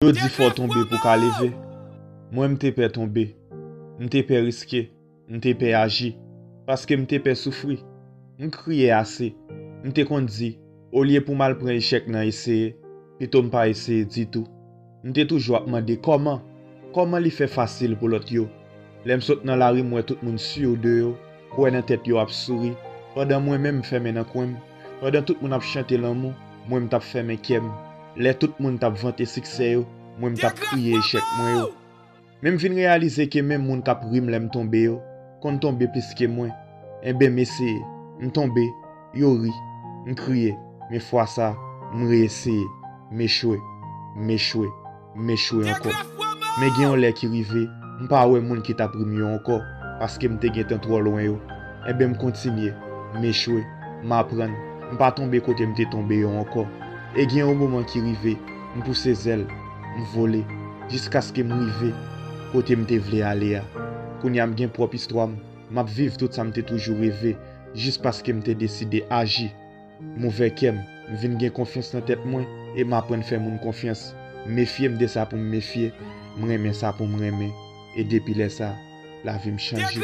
Yo di faut tomber pour qu'à lever. Moi m'te peur tomber. M'te peur risquer. M'te peur agir. Parce que m'te peur souffrir. M'crier assez. M'te kon di, au lieu pour mal prendre échec nan essayer, plutôt m'pas essayer du tout. M'te toujours demandé comment li fait facile pour l'autre yo. L'aime saute dans la rue moi tout moun sur de yo, quoi dans tête yo ap souri. Pendant moi même fermé dans coin. Pendant tout moun ap chanter l'amour, moi m'tap fermé kem. Les tout moun tap vanté succès yo, moi m'tap crier échec moi yo. Même vinn réaliser que même moun k'ap rim l'aime tomber yo, kon tomber plus que moi. Eh ben m'essayer, m'tomber, yo ri, m'crier, mais fois ça, m'réessayer, m'échouer encore. Mais gen yon lè qui rive, m'pa wè moun qui tap rim yo encore parce que m'te gen tan trop loin yo. Eh ben m'continue, m'échouer, m'apprendre, m'pa tomber côté m'te tomber yo encore. Et gen yon moment qui rive, m'pousse zèle, m'voler jusqu'à ce que m'rive côté m'te vle aller a. Kounya m'gen propre histoire, m'a vivre tout ça m'te toujours rêvé juste parce que m'te décidé agir. Mauvais kem, m'vin gen confiance dans tête moi et m'apprendre faire mon confiance. Méfier de ça pour me méfier, m'aimer ça pour m'aimer et depuis là ça, la vie me change.